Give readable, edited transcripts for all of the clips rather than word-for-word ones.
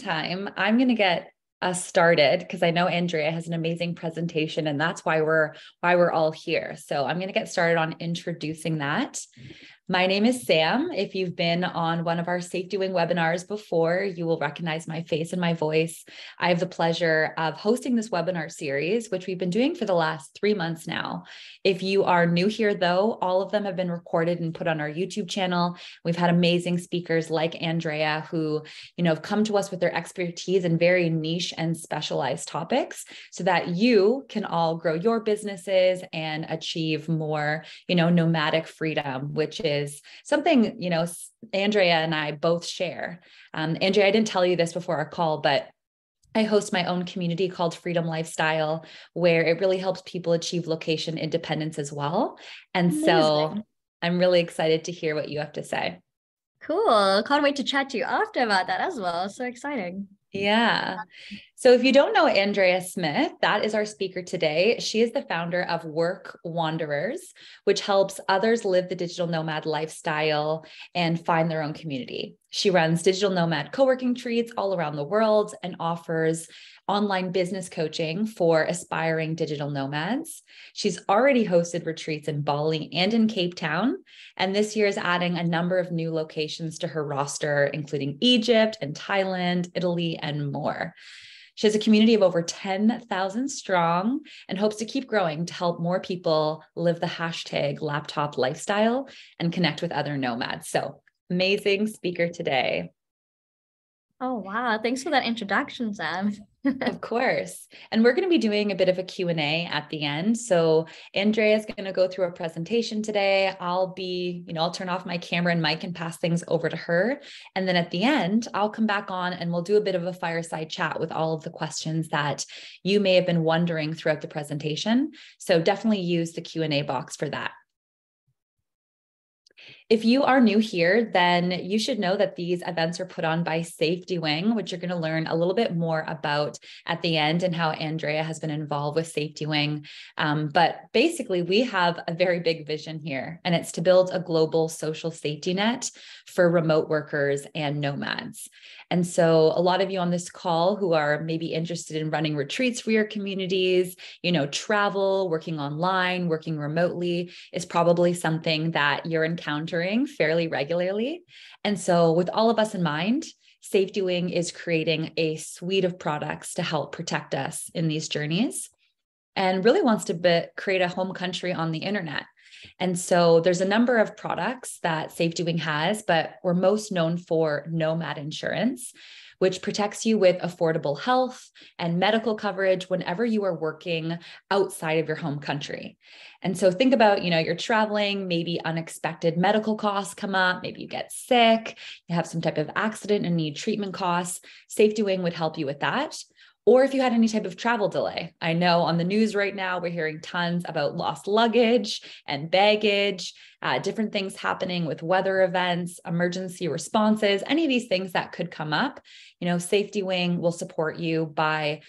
meantime, I'm going to get us started because I know Andrea has an amazing presentation, and that's why we're all here. So I'm going to get started on introducing that. My name is Sam. If you've been on one of our Safety Wing webinars before, you will recognize my face and my voice. I have the pleasure of hosting this webinar series, which we've been doing for the last 3 months now. If you are new here, though, all of them have been recorded and put on our YouTube channel. We've had amazing speakers like Andrea who, have come to us with their expertise in very niche and specialized topics so that you can all grow your businesses and achieve more, nomadic freedom, which is something, Andrea and I both share. Andrea, I didn't tell you this before our call, but I host my own community called Freedom Lifestyle, where it really helps people achieve location independence as well. And so I'm really excited to hear what you have to say. Cool. Can't wait to chat to you after about that as well. So exciting. Yeah. So if you don't know Andrae Smith, that is our speaker today. She is the founder of Work Wanderers, which helps others live the digital nomad lifestyle and find their own community. She runs digital nomad co-working retreats all around the world and offers online business coaching for aspiring digital nomads. She's already hosted retreats in Bali and in Cape Town, and this year is adding a number of new locations to her roster, including Egypt and Thailand, Italy, and more. She has a community of over 10,000 strong and hopes to keep growing to help more people live the hashtag laptop lifestyle and connect with other nomads. So amazing speaker today. Oh, wow. Thanks for that introduction, Sam. Of course. And we're going to be doing a bit of a Q&A at the end. So Andrea is going to go through a presentation today. I'll turn off my camera and mic and pass things over to her. And then at the end, I'll come back on and we'll do a bit of a fireside chat with all of the questions that you may have been wondering throughout the presentation. So definitely use the Q&A box for that. If you are new here, then you should know that these events are put on by Safety Wing, which you're going to learn a little bit more about at the end and how Andrea has been involved with Safety Wing. But basically, we have a very big vision here, and it's to build a global social safety net for remote workers and nomads. And so a lot of you on this call who are maybe interested in running retreats for your communities, travel, working online, working remotely is probably something that you're encountering fairly regularly. And so with all of us in mind, Safety Wing is creating a suite of products to help protect us in these journeys and really wants to create a home country on the internet. And so there's a number of products that Safety Wing has, but we're most known for Nomad Insurance, which protects you with affordable health and medical coverage whenever you are working outside of your home country. And so think about, you're traveling, maybe unexpected medical costs come up, maybe you get sick, you have some type of accident and need treatment costs. Safety Wing would help you with that. Or if you had any type of travel delay. I know on the news right now, we're hearing tons about lost luggage and baggage, different things happening with weather events, emergency responses, any of these things that could come up. Safety Wing will support you by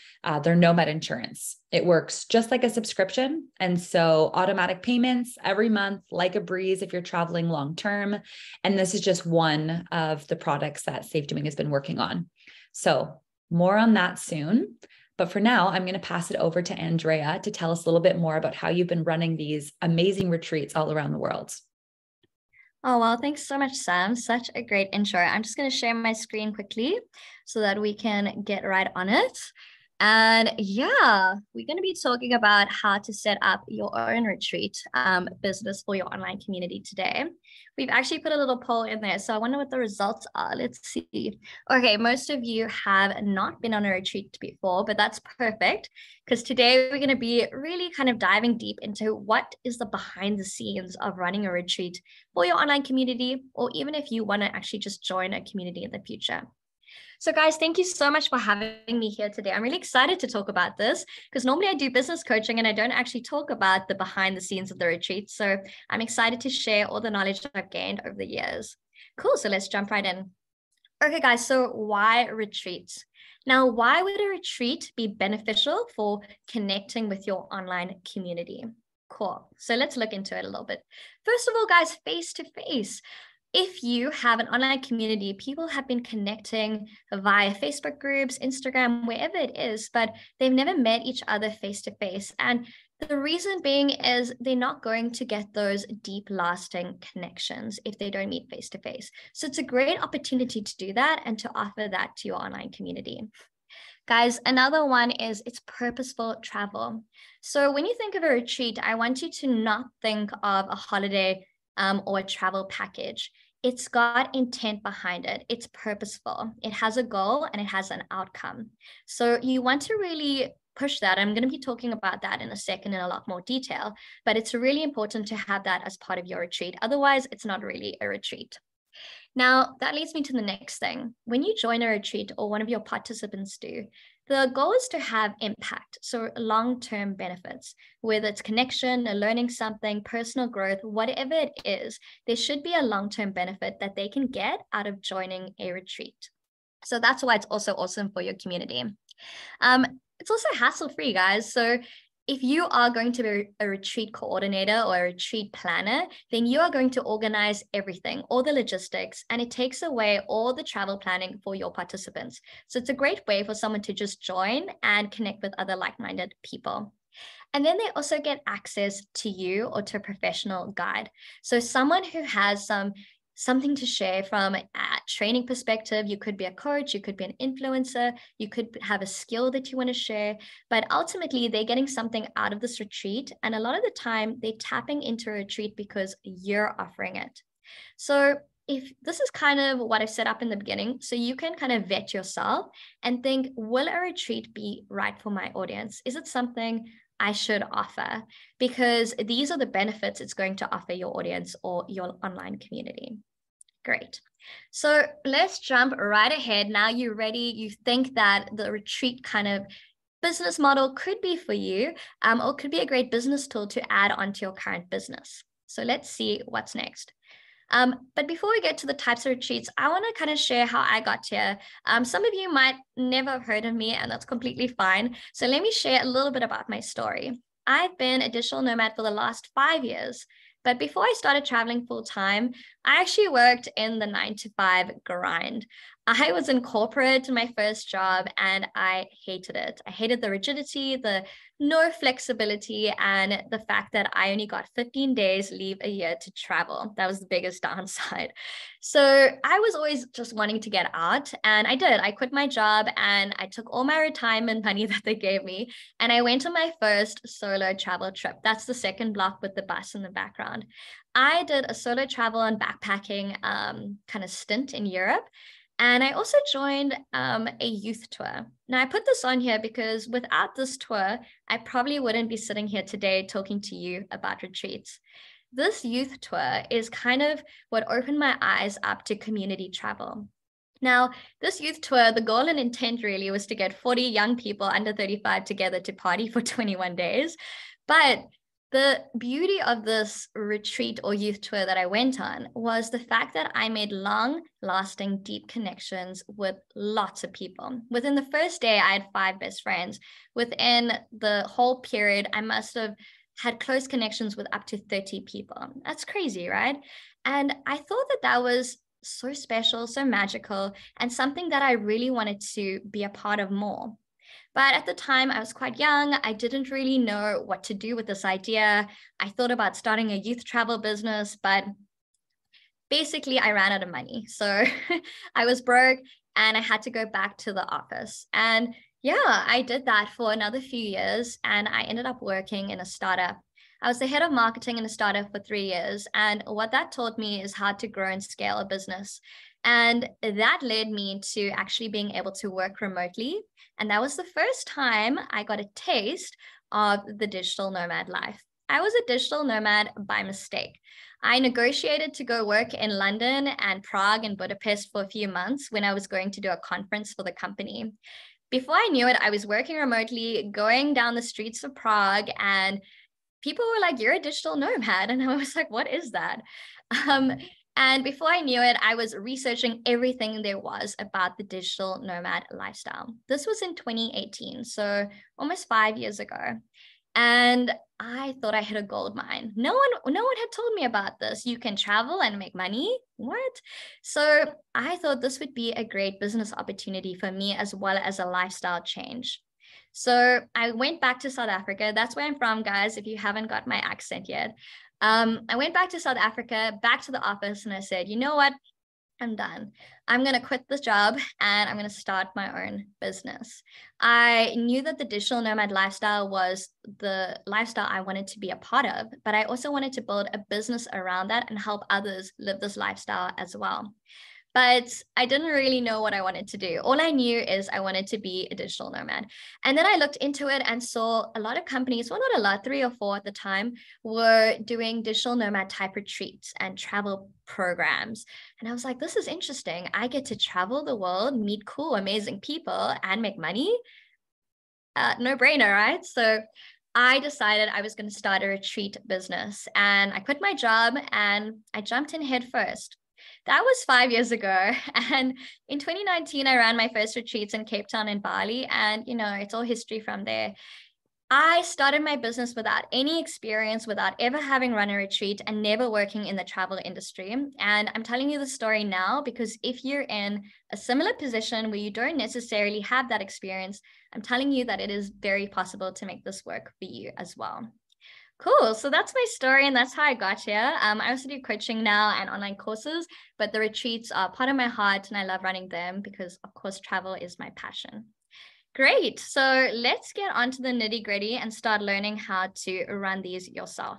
their Nomad Insurance. It works just like a subscription. And so automatic payments every month, like a breeze if you're traveling long term. And this is just one of the products that Safety Wing has been working on. So more on that soon. But for now, I'm going to pass it over to Andrea to tell us a little bit more about how you've been running these amazing retreats all around the world. Oh, well, thanks so much, Sam. Such a great intro. I'm just going to share my screen quickly so that we can get right on it. And yeah, we're going to be talking about how to set up your own retreat business for your online community today. We've actually put a little poll in there, so I wonder what the results are. Let's see. Okay, most of you have not been on a retreat before, but that's perfect because today we're going to be really kind of diving deep into what is the behind the scenes of running a retreat for your online community, or even if you want to actually just join a community in the future. So guys, thank you so much for having me here today. I'm really excited to talk about this because normally I do business coaching and I don't actually talk about the behind the scenes of the retreat. So I'm excited to share all the knowledge that I've gained over the years. Cool, so let's jump right in. Okay guys, so why retreats? Now, why would a retreat be beneficial for connecting with your online community? Cool, so let's look into it a little bit. First of all, guys, face-to-face. if you have an online community, people have been connecting via Facebook groups, Instagram, wherever it is, but they've never met each other face to face. And the reason being is they're not going to get those deep, lasting connections if they don't meet face to face. So it's a great opportunity to do that and to offer that to your online community. Guys, another one is it's purposeful travel. So when you think of a retreat, I want you to not think of a holiday or a travel package. It's got intent behind it. It's purposeful. It has a goal and it has an outcome. So you want to really push that. I'm going to be talking about that in a second in a lot more detail, but it's really important to have that as part of your retreat. Otherwise, it's not really a retreat. Now, that leads me to the next thing. When you join a retreat or one of your participants do, the goal is to have impact, so long-term benefits, whether it's connection, learning something, personal growth, whatever it is, there should be a long-term benefit that they can get out of joining a retreat. So that's why it's also awesome for your community. It's also hassle-free, guys. So if you are going to be a retreat coordinator or a retreat planner, then you are going to organize everything, all the logistics, and it takes away all the travel planning for your participants. So it's a great way for someone to just join and connect with other like-minded people. And then they also get access to you or to a professional guide. So someone who has something to share from a training perspective. You could be a coach, you could be an influencer, you could have a skill that you want to share, but ultimately they're getting something out of this retreat. And a lot of the time they're tapping into a retreat because you're offering it. So if this is kind of what I set up in the beginning, so you can kind of vet yourself and think, will a retreat be right for my audience? Is it something I should offer? Because these are the benefits it's going to offer your audience or your online community. Great. So let's jump right ahead. Now you're ready. You think that the retreat kind of business model could be for you, or could be a great business tool to add onto your current business. So let's see what's next. But before we get to the types of retreats, I want to kind of share how I got here. Some of you might never have heard of me, and that's completely fine. So let me share a little bit about my story. I've been a digital nomad for the last 5 years. But before I started traveling full time, I actually worked in the 9-to-5 grind. I was in corporate in my first job and I hated it. I hated the rigidity, the no flexibility, and the fact that I only got 15 days leave a year to travel. That was the biggest downside. So I was always just wanting to get out, and I did. I quit my job and I took all my retirement money that they gave me, and I went on my first solo travel trip. That's the second block with the bus in the background. I did a solo travel and backpacking kind of stint in Europe. And I also joined a youth tour. Now, I put this on here because without this tour, I probably wouldn't be sitting here today talking to you about retreats. This youth tour is kind of what opened my eyes up to community travel. Now, this youth tour, the goal and intent really was to get 40 young people under 35 together to party for 21 days. But the beauty of this retreat or youth tour that I went on was the fact that I made long-lasting, deep connections with lots of people. Within the first day, I had 5 best friends. Within the whole period, I must have had close connections with up to 30 people. That's crazy, right? And I thought that that was so special, so magical, and something that I really wanted to be a part of more. But at the time, I was quite young. I didn't really know what to do with this idea. I thought about starting a youth travel business, but basically I ran out of money. So I was broke and I had to go back to the office. And yeah, I did that for another few years and I ended up working in a startup. I was the head of marketing in a startup for 3 years. And what that taught me is how to grow and scale a business. And that led me to actually being able to work remotely. And that was the first time I got a taste of the digital nomad life. I was a digital nomad by mistake. I negotiated to go work in London and Prague and Budapest for a few months when I was going to do a conference for the company. Before I knew it, I was working remotely, going down the streets of Prague, and people were like, "You're a digital nomad." And I was like, "What is that?" And before I knew it, I was researching everything there was about the digital nomad lifestyle. This was in 2018, so almost 5 years ago. And I thought I hit a gold mine. No one had told me about this. You can travel and make money. What? So I thought this would be a great business opportunity for me, as well as a lifestyle change. So I went back to South Africa. That's where I'm from, guys, if you haven't got my accent yet. I went back to South Africa, back to the office, and I said, you know what? I'm done. I'm going to quit this job and I'm going to start my own business. I knew that the digital nomad lifestyle was the lifestyle I wanted to be a part of, but I also wanted to build a business around that and help others live this lifestyle as well. But I didn't really know what I wanted to do. All I knew is I wanted to be a digital nomad. And then I looked into it and saw a lot of companies, well, not a lot, 3 or 4 at the time, were doing digital nomad type retreats and travel programs. And I was like, this is interesting. I get to travel the world, meet cool, amazing people, and make money. No brainer, right? So I decided I was going to start a retreat business, and I quit my job and I jumped in head first. That was 5 years ago. And in 2019, I ran my first retreats in Cape Town and Bali. And, it's all history from there. I started my business without any experience, without ever having run a retreat and never working in the travel industry. And I'm telling you the story now because if you're in a similar position where you don't necessarily have that experience, I'm telling you that it is very possible to make this work for you as well. Cool. So that's my story, and that's how I got here. I also do coaching now and online courses, but the retreats are part of my heart, and I love running them because, of course, travel is my passion. Great. So let's get on to the nitty-gritty and start learning how to run these yourself.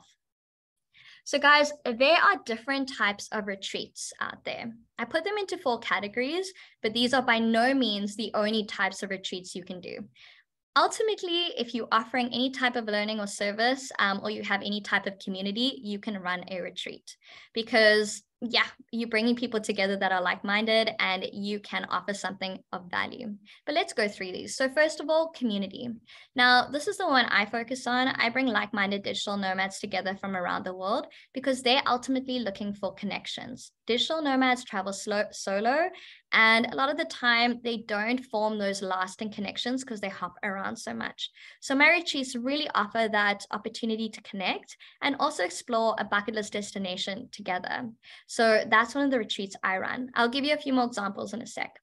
So guys, there are different types of retreats out there. I put them into 4 categories, but these are by no means the only types of retreats you can do. Ultimately, if you're offering any type of learning or service, or you have any type of community, you can run a retreat because you're bringing people together that are like-minded and you can offer something of value. But let's go through these. So first of all, community. Now, this is the one I focus on. I bring like-minded digital nomads together from around the world because they're ultimately looking for connections. Digital nomads travel solo, and a lot of the time they don't form those lasting connections because they hop around so much. So my retreats really offer that opportunity to connect and also explore a bucket list destination together. So that's one of the retreats I run. I'll give you a few more examples in a sec.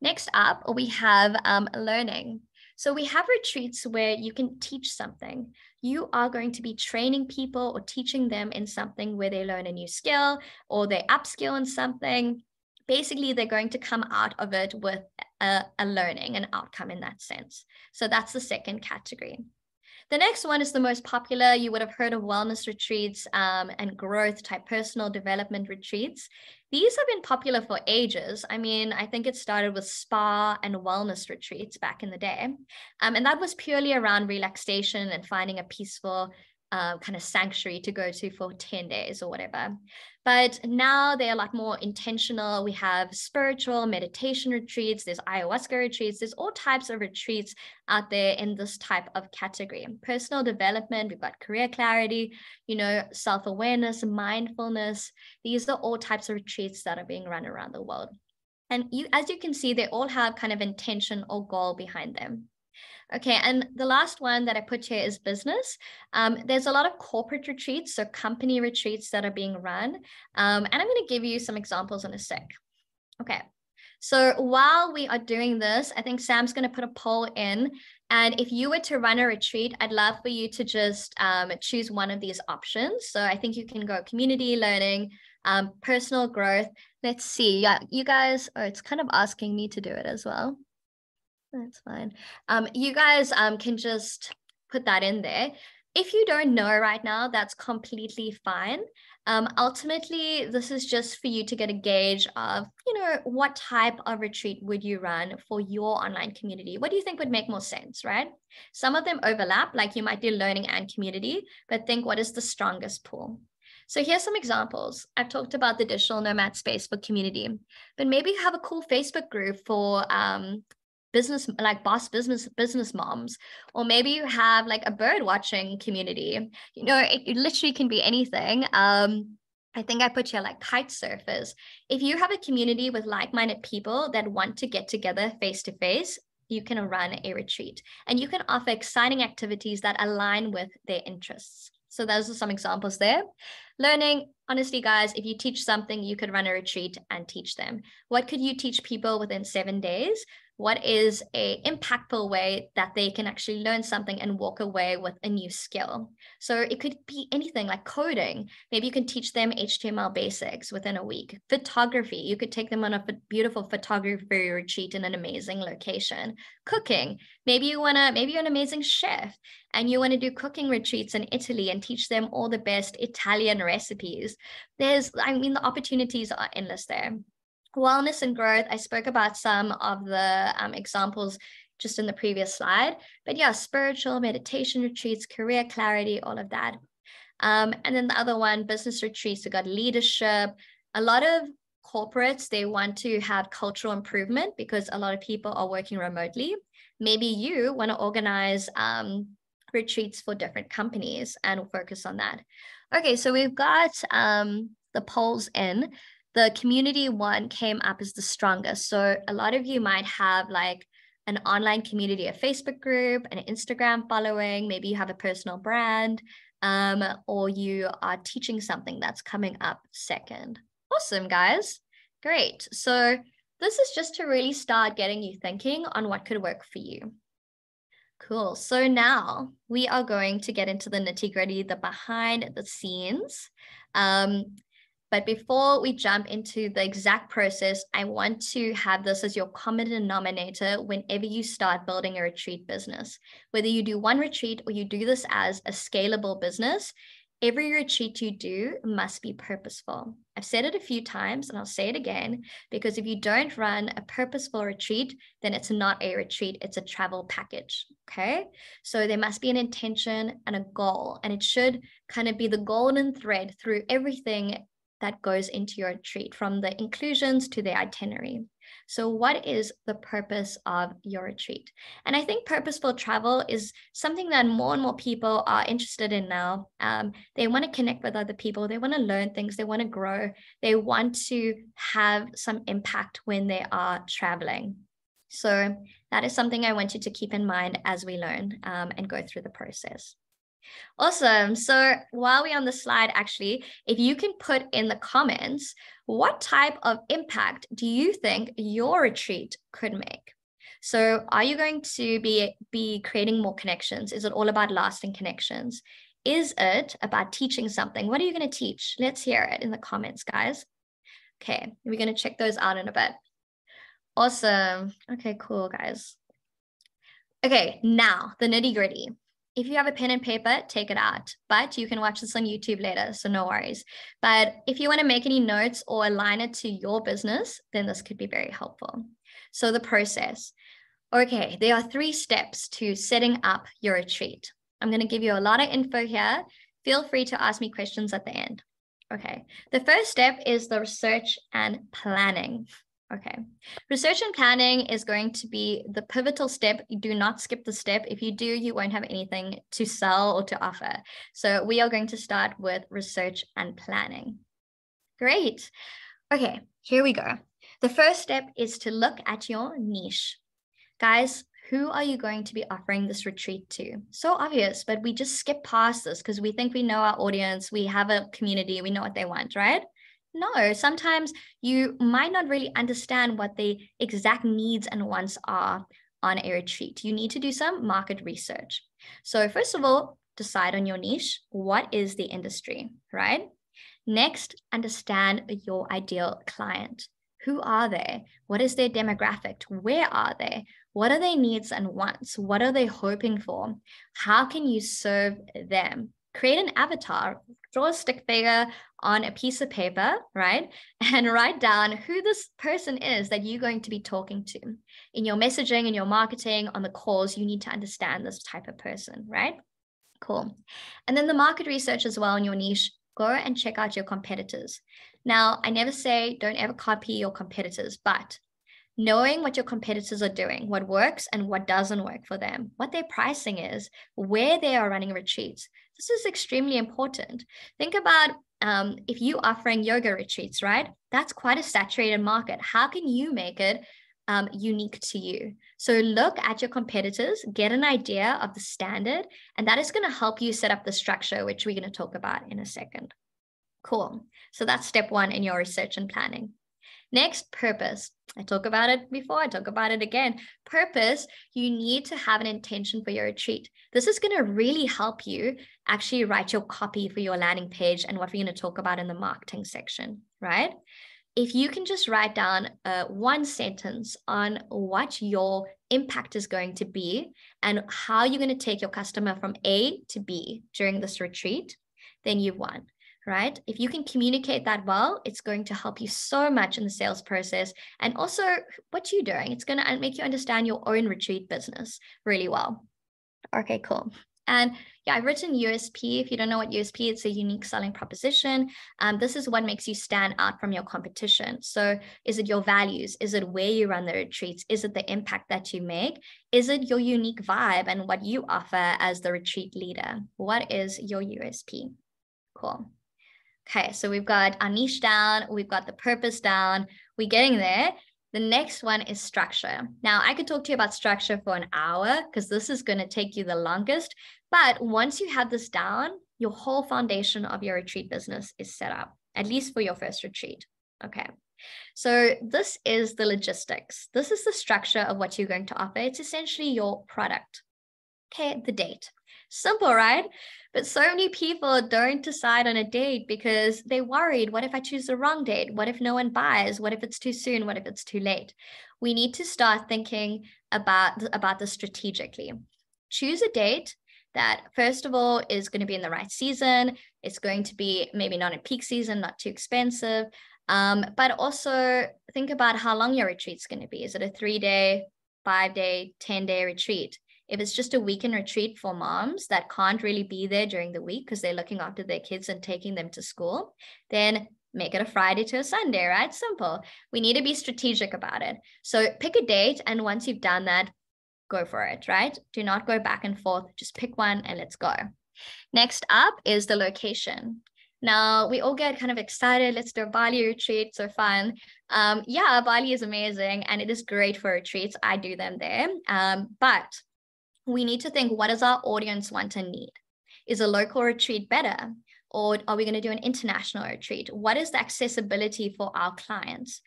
Next up, we have learning. So we have retreats where you can teach something. You are going to be training people or teaching them in something where they learn a new skill or they upskill in something. Basically, they're going to come out of it with a learning, an outcome in that sense. So that's the second category. The next one is the most popular. You would have heard of wellness retreats and growth type personal development retreats. These have been popular for ages. I mean, I think it started with spa and wellness retreats back in the day. And that was purely around relaxation and finding a peaceful kind of sanctuary to go to for 10 days or whatever. But now they're a lot more intentional. We have spiritual meditation retreats, there's ayahuasca retreats, there's all types of retreats out there in this type of category. Personal development, we've got career clarity, self-awareness, mindfulness. These are all types of retreats that are being run around the world. And as you can see, they all have kind of intention or goal behind them. Okay, and the last one that I put here is business. There's a lot of corporate retreats, so company retreats that are being run. And I'm going to give you some examples in a sec. Okay, so while we are doing this, I think Sam's going to put a poll in. And if you were to run a retreat, I'd love for you to just choose one of these options. So I think you can go community learning, personal growth. Let's see. Yeah, you guys, it's kind of asking me to do it as well. That's fine. You guys can just put that in there. If you don't know right now, that's completely fine. Ultimately, this is just for you to get a gauge of, what type of retreat would you run for your online community? What do you think would make more sense, right? Some of them overlap, like you might do learning and community, but think what is the strongest pull? So here's some examples. I've talked about the digital nomad space for community, but maybe you have a cool Facebook group for business, like boss business moms, or maybe you have like a bird watching community. It literally can be anything. I think I put here like kite surfers. If you have a community with like-minded people that want to get together face to face, you can run a retreat, and you can offer exciting activities that align with their interests. So those are some examples there. Learning, honestly, guys, if you teach something, you could run a retreat and teach them. What could you teach people within 7 days? What is an impactful way that they can actually learn something and walk away with a new skill? So it could be anything like coding. Maybe you can teach them HTML basics within a week. Photography, you could take them on a beautiful photography retreat in an amazing location. Cooking, maybe you're an amazing chef and you want to do cooking retreats in Italy and teach them all the best Italian recipes. The opportunities are endless there. Wellness and growth, I spoke about some of the examples just in the previous slide, but yeah, spiritual meditation retreats, career clarity, all of that. And then the other one, business retreats, we got leadership. A lot of corporates, they want to have cultural improvement because a lot of people are working remotely. Maybe you want to organize retreats for different companies and focus on that. Okay, so we've got the polls in. The community one came up as the strongest. So a lot of you might have like an online community, a Facebook group, an Instagram following, maybe you have a personal brand, or you are teaching something that's coming up second. Awesome, guys. Great. So this is just to really start getting you thinking on what could work for you. Cool. So now we are going to get into the nitty-gritty, the behind the scenes. But before we jump into the exact process, I want to have this as your common denominator whenever you start building a retreat business. Whether you do one retreat or you do this as a scalable business, every retreat you do must be purposeful. I've said it a few times and I'll say it again, because if you don't run a purposeful retreat, then it's not a retreat, it's a travel package, okay? So there must be an intention and a goal, and it should kind of be the golden thread through everything that goes into your retreat, from the inclusions to the itinerary. So what is the purpose of your retreat? And I think purposeful travel is something that more and more people are interested in now. They want to connect with other people. They want to learn things. They want to grow. They want to have some impact when they are traveling. So that is something I want you to keep in mind as we learn and go through the process. Awesome. So while we're on the slide, actually, if you can put in the comments, what type of impact do you think your retreat could make? So are you going to be creating more connections? Is it all about lasting connections? Is it about teaching something? What are you going to teach? Let's hear it in the comments, guys. Okay, we're going to check those out in a bit. Awesome. Okay, cool, guys. Okay, now the nitty gritty. If you have a pen and paper, take it out, but you can watch this on YouTube later, so no worries. But if you want to make any notes or align it to your business, then this could be very helpful. So the process. Okay, there are 3 steps to setting up your retreat. I'm going to give you a lot of info here. Feel free to ask me questions at the end. Okay, the first step is the research and planning. Okay, research and planning is going to be the pivotal step. You do not skip the step. If you do, you won't have anything to sell or to offer. So we are going to start with research and planning. Great. Okay, here we go. The first step is to look at your niche. Guys, who are you going to be offering this retreat to? So obvious, but we just skip past this because we think we know our audience. We have a community. We know what they want, right? No, sometimes you might not really understand what the exact needs and wants are on a retreat. You need to do some market research. So first of all, decide on your niche. What is the industry, right? Next, understand your ideal client. Who are they? What is their demographic? Where are they? What are their needs and wants? What are they hoping for? How can you serve them? Create an avatar, draw a stick figure on a piece of paper, right? And write down who this person is that you're going to be talking to. In your messaging, in your marketing, on the calls, you need to understand this type of person, right? Cool. And then the market research as well in your niche. Go and check out your competitors. Now, I never say don't ever copy your competitors, but knowing what your competitors are doing, what works and what doesn't work for them, what their pricing is, where they are running retreats. This is extremely important. Think about if you're offering yoga retreats, right? That's quite a saturated market. How can you make it unique to you. So look at your competitors, get an idea of the standard, and that is going to help you set up the structure, which we're going to talk about in a second. Cool. So that's step one in your research and planning. Next, purpose. I talk about it before, I talk about it again. Purpose, you need to have an intention for your retreat. This is going to really help you actually write your copy for your landing page and what we're going to talk about in the marketing section, right? If you can just write down one sentence on what your impact is going to be and how you're going to take your customer from A to B during this retreat, then you've won. Right? If you can communicate that well, it's going to help you so much in the sales process. And also what you're doing, it's going to make you understand your own retreat business really well. Okay, cool. And yeah, I've written USP. If you don't know what USP, it's a unique selling proposition. This is what makes you stand out from your competition. So is it your values? Is it where you run the retreats? Is it the impact that you make? Is it your unique vibe and what you offer as the retreat leader? What is your USP? Cool. Okay, so we've got our niche down, we've got the purpose down, we're getting there. The next one is structure. Now, I could talk to you about structure for an hour because this is going to take you the longest. But once you have this down, your whole foundation of your retreat business is set up, at least for your first retreat. Okay, so this is the logistics. This is the structure of what you're going to offer. It's essentially your product. Okay, the date. Simple, right? But so many people don't decide on a date because they're worried. What if I choose the wrong date? What if no one buys? What if it's too soon? What if it's too late? We need to start thinking about this strategically. Choose a date that, first of all, is going to be in the right season. It's going to be maybe not in peak season, not too expensive. But also think about how long your retreat's going to be. Is it a 3-day, 5-day, 10-day retreat? If it's just a weekend retreat for moms that can't really be there during the week because they're looking after their kids and taking them to school, then make it a Friday to a Sunday, right? Simple. We need to be strategic about it. So pick a date, and once you've done that, go for it, right? Do not go back and forth. Just pick one and let's go. Next up is the location. Now, we all get kind of excited. Let's do a Bali retreat. So fun. Yeah, Bali is amazing and it is great for retreats. I do them there. But we need to think, what does our audience want and need? Is a local retreat better? Or are we going to do an international retreat? What is the accessibility for our clients?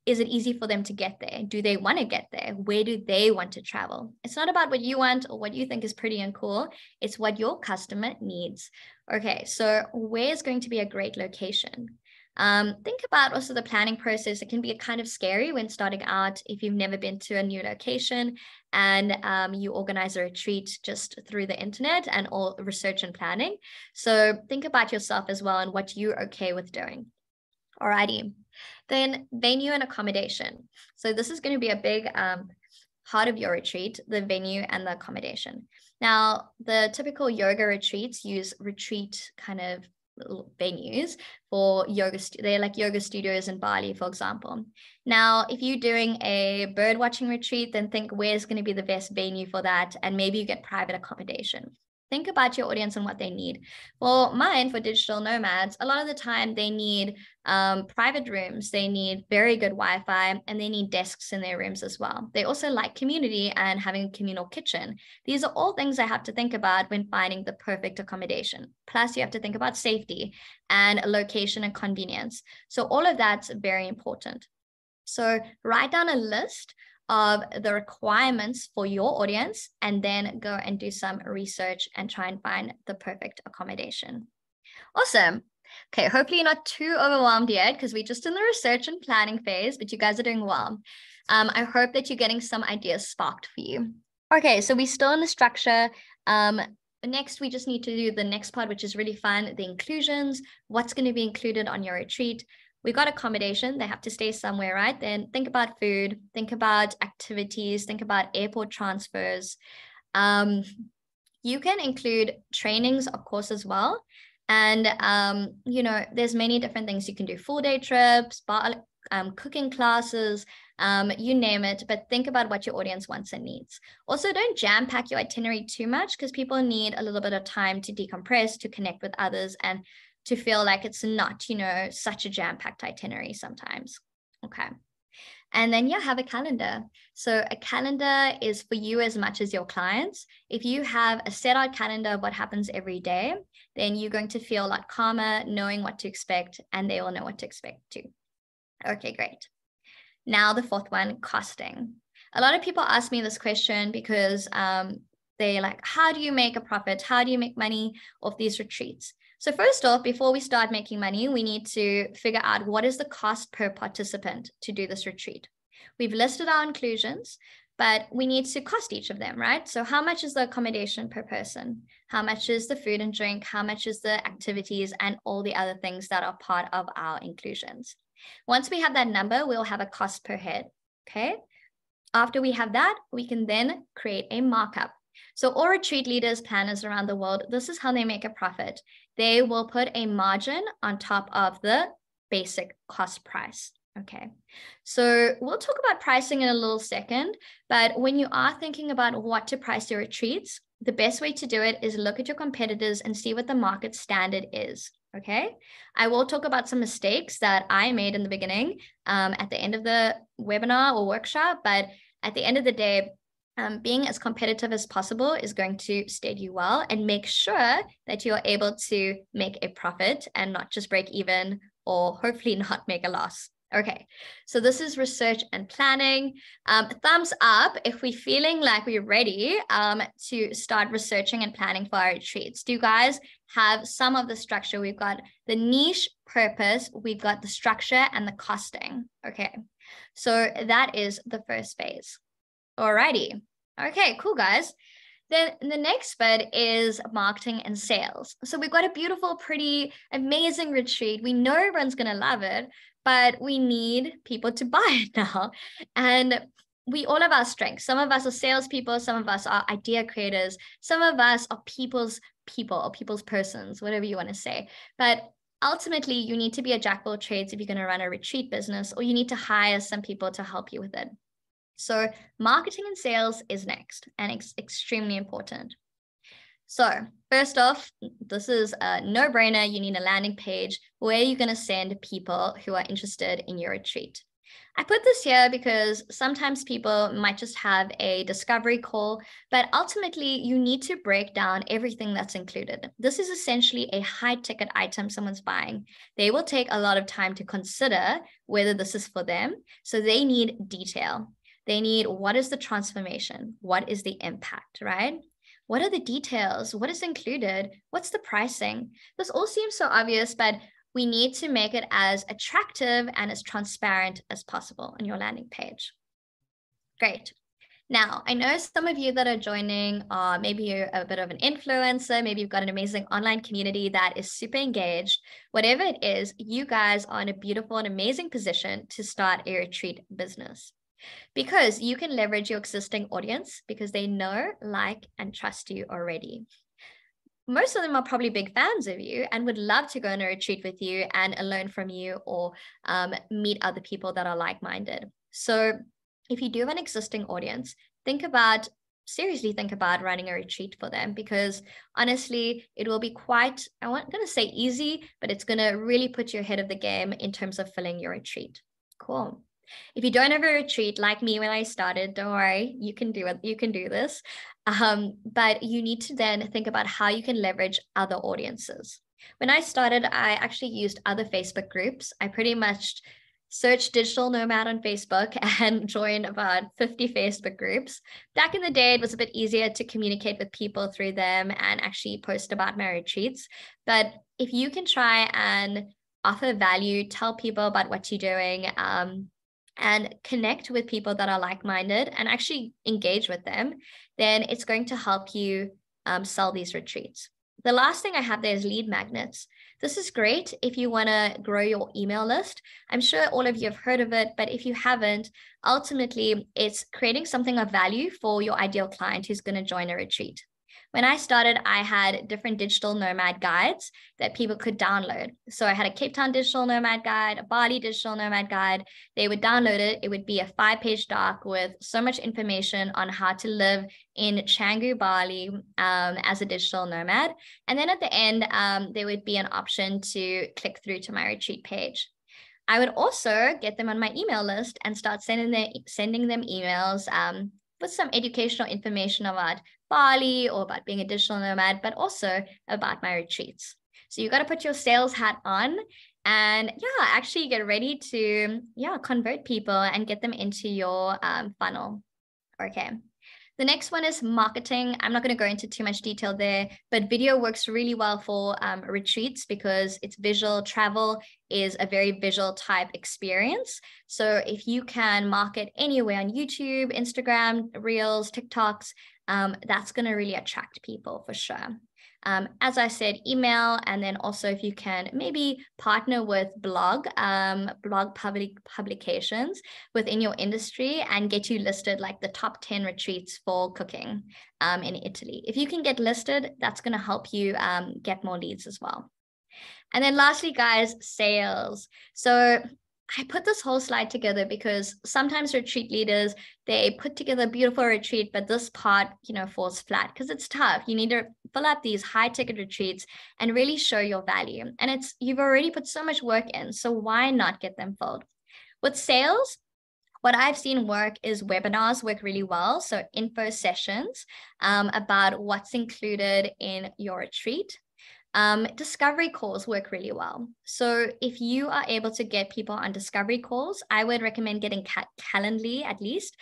Is it easy for them to get there? Do they want to get there? Where do they want to travel? It's not about what you want or what you think is pretty and cool. It's what your customer needs. Okay, so where is going to be a great location? Think about also the planning process. It can be kind of scary when starting out if you've never been to a new location and you organize a retreat just through the internet and all research and planning. So think about yourself as well and what you're okay with doing. Alrighty. Then venue and accommodation. So this is going to be a big part of your retreat, the venue and the accommodation. Now, the typical yoga retreats use retreat kind of venues for yoga. They're like yoga studios in Bali, for example. Now, if you're doing a bird watching retreat, then think where's going to be the best venue for that, and maybe you get private accommodation. Think about your audience and what they need. For mine, for digital nomads, a lot of the time they need private rooms, they need very good Wi-Fi, and they need desks in their rooms as well. They also like community and having a communal kitchen. These are all things I have to think about when finding the perfect accommodation. Plus, you have to think about safety and location and convenience. So all of that's very important. So write down a list of the requirements for your audience and then go and do some research and try and find the perfect accommodation. Awesome. Okay, hopefully you're not too overwhelmed yet because we're just in the research and planning phase, but you guys are doing well. I hope that you're getting some ideas sparked for you. Okay, so we're still in the structure. Next, we just need to do the next part, which is really fun, the inclusions. What's going to be included on your retreat? We got accommodation, they have to stay somewhere, right? Then think about food, think about activities, think about airport transfers. You can include trainings, of course, as well. And, there's many different things you can do, full day trips, cooking classes, you name it, but think about what your audience wants and needs. Also, don't jam pack your itinerary too much because people need a little bit of time to decompress, to connect with others, and to feel like it's not, such a jam-packed itinerary sometimes. Okay. And then have a calendar. So a calendar is for you as much as your clients. If you have a set out calendar of what happens every day, then you're going to feel a lot calmer knowing what to expect, and they will know what to expect too. Okay, great. Now the fourth one, costing. A lot of people ask me this question because they're like, how do you make a profit? How do you make money off these retreats? So first off, before we start making money, we need to figure out what is the cost per participant to do this retreat. We've listed our inclusions, but we need to cost each of them, right? So how much is the accommodation per person? How much is the food and drink? How much is the activities and all the other things that are part of our inclusions? Once we have that number, we'll have a cost per head, okay? After we have that, we can then create a markup. So all retreat leaders, planners around the world, this is how they make a profit. They will put a margin on top of the basic cost price. Okay, so we'll talk about pricing in a little second, but when you are thinking about what to price your retreats, the best way to do it is look at your competitors and see what the market standard is. Okay, I will talk about some mistakes that I made in the beginning at the end of the webinar or workshop, but at the end of the day, being as competitive as possible is going to steer you well and make sure that you're able to make a profit and not just break even, or hopefully not make a loss. Okay, so this is research and planning. Thumbs up if we're feeling like we're ready to start researching and planning for our retreats. Do you guys have some of the structure? We've got the niche, purpose, we've got the structure and the costing. Okay, so that is the first phase. Alrighty. Okay, cool, guys. Then the next bit is marketing and sales. So we've got a beautiful, pretty, amazing retreat. We know everyone's going to love it, but we need people to buy it now. And we all have our strengths. Some of us are salespeople. Some of us are idea creators. Some of us are people's people or people's persons, whatever you want to say. But ultimately, you need to be a jack of all trades if you're going to run a retreat business, or you need to hire some people to help you with it. So marketing and sales is next, and it's extremely important. So first off, this is a no-brainer. You need a landing page where you're going to send people who are interested in your retreat. I put this here because sometimes people might just have a discovery call, but ultimately you need to break down everything that's included. This is essentially a high ticket item someone's buying. They will take a lot of time to consider whether this is for them. So they need detail. They need, what is the transformation? What is the impact, right? What are the details? What is included? What's the pricing? This all seems so obvious, but we need to make it as attractive and as transparent as possible on your landing page. Great. Now, I know some of you that are joining, maybe you're a bit of an influencer, maybe you've got an amazing online community that is super engaged. Whatever it is, you guys are in a beautiful and amazing position to start a retreat business. Because you can leverage your existing audience because they know, like, and trust you already. Most of them are probably big fans of you and would love to go on a retreat with you and learn from you, or meet other people that are like-minded. So if you do have an existing audience, seriously think about running a retreat for them, because honestly, it will be quite, I'm not going to say easy, but it's going to really put you ahead of the game in terms of filling your retreat. Cool. If you don't have a retreat like me when I started, don't worry, you can do it. You can do this. But you need to then think about how you can leverage other audiences. When I started, I actually used other Facebook groups. I pretty much searched digital nomad on Facebook and joined about 50 Facebook groups. Back in the day, it was a bit easier to communicate with people through them and actually post about my retreats. But if you can try and offer value, tell people about what you're doing, and connect with people that are like-minded and actually engage with them, then it's going to help you sell these retreats. The last thing I have there is lead magnets. This is great if you want to grow your email list. I'm sure all of you have heard of it, but if you haven't, ultimately it's creating something of value for your ideal client who's going to join a retreat. When I started, I had different digital nomad guides that people could download. So I had a Cape Town digital nomad guide, a Bali digital nomad guide. They would download it. It would be a 5-page doc with so much information on how to live in Canggu, Bali, as a digital nomad. And then at the end, there would be an option to click through to my retreat page. I would also get them on my email list and start sending them emails with some educational information about Bali or about being a digital nomad, but also about my retreats. So you got to put your sales hat on and actually get ready to convert people and get them into your funnel. Okay. The next one is marketing. I'm not going to go into too much detail there, but video works really well for retreats because it's visual. Travel is a very visual type experience. So if you can market anywhere on YouTube, Instagram, Reels, TikToks, that's going to really attract people for sure. As I said, email, and then also if you can maybe partner with blog publications within your industry and get you listed like the top 10 retreats for cooking in Italy. If you can get listed, that's going to help you get more leads as well. And then lastly, guys, sales. So I put this whole slide together because sometimes retreat leaders, they put together a beautiful retreat, but this part, falls flat because it's tough. You need to fill out these high ticket retreats and really show your value. And you've already put so much work in, so why not get them filled? With sales, what I've seen work is webinars work really well. So info sessions about what's included in your retreat. Discovery calls work really well. So if you are able to get people on discovery calls, I would recommend getting Calendly at least.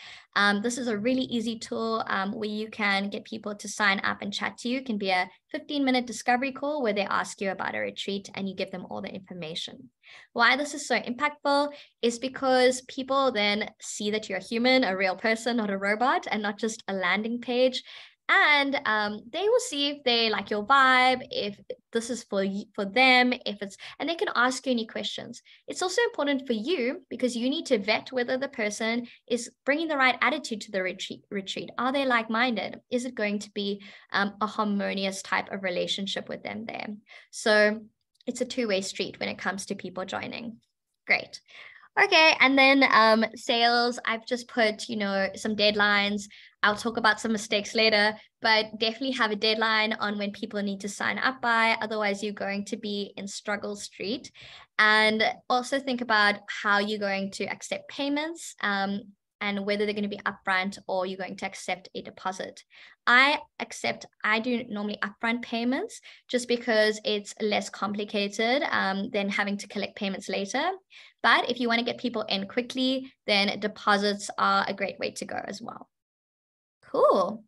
This is a really easy tool where you can get people to sign up and chat to you. It can be a 15-minute discovery call where they ask you about a retreat and you give them all the information. Why this is so impactful is because people then see that you're a human, a real person, not a robot, and not just a landing page. And they will see if they like your vibe, if this is for them, and they can ask you any questions. It's also important for you because you need to vet whether the person is bringing the right attitude to the retreat. Are they like-minded? Is it going to be a harmonious type of relationship with them there? So it's a two-way street when it comes to people joining. Great. Okay, and then sales, I've just put, some deadlines. I'll talk about some mistakes later, but definitely have a deadline on when people need to sign up by. Otherwise, you're going to be in struggle street. And also think about how you're going to accept payments and whether they're going to be upfront or you're going to accept a deposit. I do normally upfront payments just because it's less complicated than having to collect payments later. But if you want to get people in quickly, then deposits are a great way to go as well. Cool.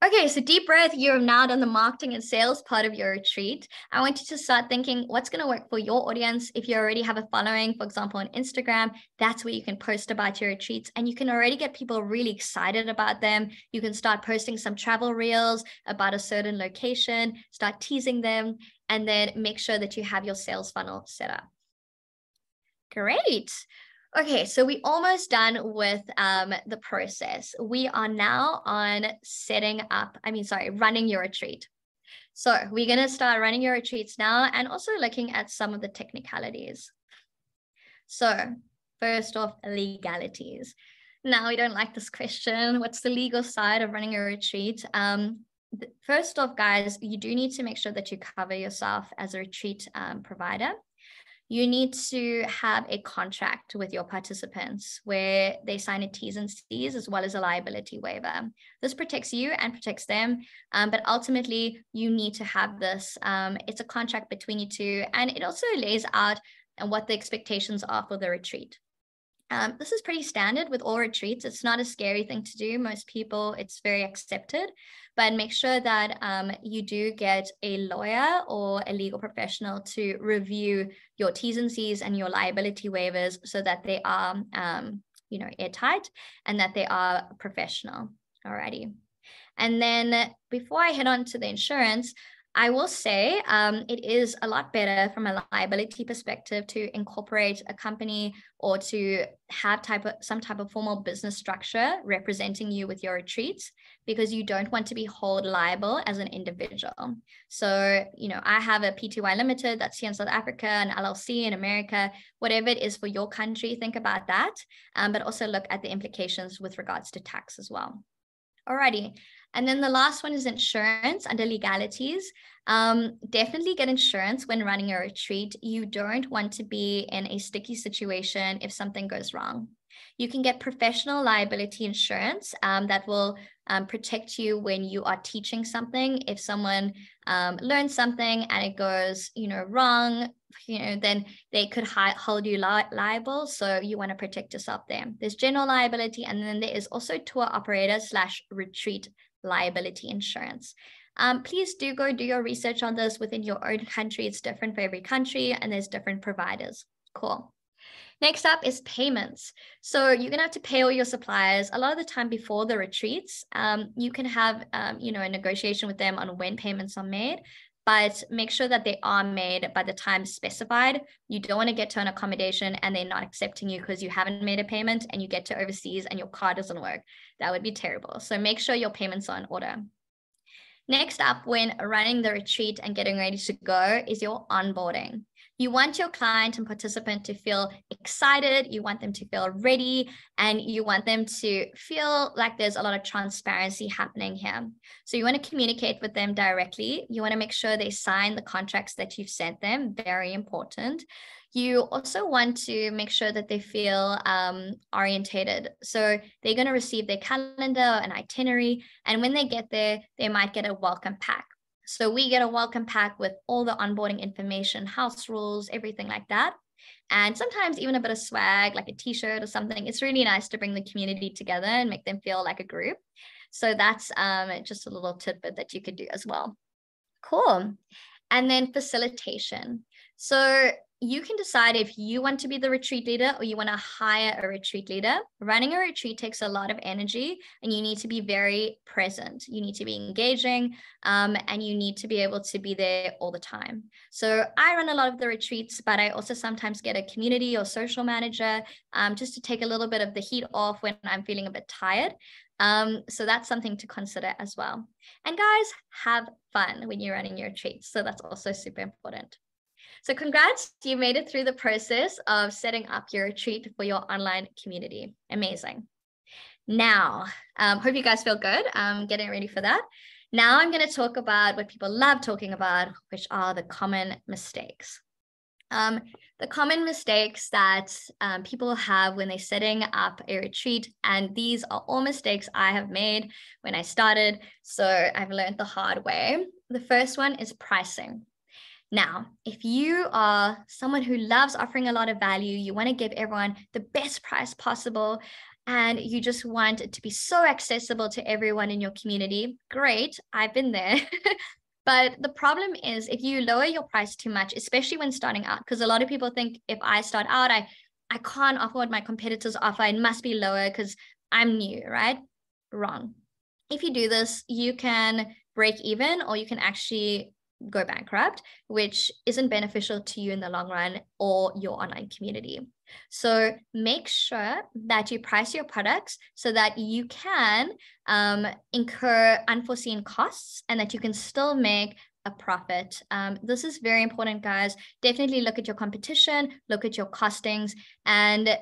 Okay, so deep breath. You're now done the marketing and sales part of your retreat. I want you to start thinking what's going to work for your audience. If you already have a following, for example, on Instagram, that's where you can post about your retreats and you can already get people really excited about them. You can start posting some travel reels about a certain location, start teasing them, and then make sure that you have your sales funnel set up. Great. Okay, so we're almost done with the process. We are now on running your retreat. So we're going to start running your retreats now and also looking at some of the technicalities. So first off, legalities. Now, we don't like this question. What's the legal side of running a retreat? First off, guys, you do need to make sure that you cover yourself as a retreat provider. You need to have a contract with your participants where they sign a T's and C's as well as a liability waiver. This protects you and protects them, but ultimately you need to have this. It's a contract between you two, and it also lays out what the expectations are for the retreat. This is pretty standard with all retreats. It's not a scary thing to do. Most people, it's very accepted, but make sure that you do get a lawyer or a legal professional to review your T's and C's and your liability waivers so that they are, airtight and that they are professional. Alrighty. And then before I head on to the insurance, I will say it is a lot better from a liability perspective to incorporate a company or to have some type of formal business structure representing you with your retreats, because you don't want to be held liable as an individual. So, I have a PTY Limited that's here in South Africa, an LLC in America, whatever it is for your country, think about that, but also look at the implications with regards to tax as well. Alrighty. And then the last one is insurance under legalities. Definitely get insurance when running a retreat. You don't want to be in a sticky situation if something goes wrong. You can get professional liability insurance that will protect you when you are teaching something. If someone learns something and it goes, wrong, then they could hold you liable. So you want to protect yourself there. There's general liability, and then there is also tour operator / retreat liability insurance. Please do go do your research on this within your own country. It's different for every country, and there's different providers. Cool. Next up is payments. So you're going to have to pay all your suppliers a lot of the time before the retreats. You can have, a negotiation with them on when payments are made, but make sure that they are made by the time specified. You don't want to get to an accommodation and they're not accepting you because you haven't made a payment, and you get to overseas and your card doesn't work. That would be terrible. So make sure your payments are in order. Next up, when running the retreat and getting ready to go, is your onboarding. You want your client and participant to feel excited, you want them to feel ready, and you want them to feel like there's a lot of transparency happening here. So you want to communicate with them directly. You want to make sure they sign the contracts that you've sent them, very important. You also want to make sure that they feel orientated. So they're going to receive their calendar, an itinerary, and when they get there, they might get a welcome pack. So we get a welcome pack with all the onboarding information, house rules, everything like that. And sometimes even a bit of swag, like a t-shirt or something. It's really nice to bring the community together and make them feel like a group. So that's just a little tidbit that you could do as well. Cool. And then facilitation. So you can decide if you want to be the retreat leader or you want to hire a retreat leader. Running a retreat takes a lot of energy, and you need to be very present. You need to be engaging, and you need to be able to be there all the time. So I run a lot of the retreats, but I also sometimes get a community or social manager just to take a little bit of the heat off when I'm feeling a bit tired. So that's something to consider as well. And guys, have fun when you're running your retreats. So that's also super important. So congrats, you made it through the process of setting up your retreat for your online community. Amazing. Now, hope you guys feel good getting ready for that. Now I'm going to talk about what people love talking about, which are the common mistakes. The common mistakes that people have when they're setting up a retreat, and these are all mistakes I have made when I started, so I've learned the hard way. The first one is pricing. Now, if you are someone who loves offering a lot of value, you want to give everyone the best price possible, and you just want it to be so accessible to everyone in your community, great, I've been there. But the problem is if you lower your price too much, especially when starting out, because a lot of people think if I start out, I can't offer what my competitors offer. It must be lower because I'm new, right? Wrong. If you do this, you can break even, or you can actually go bankrupt, which isn't beneficial to you in the long run or your online community. So make sure that you price your products so that you can incur unforeseen costs and that you can still make a profit. This is very important, guys. Definitely look at your competition, look at your costings, and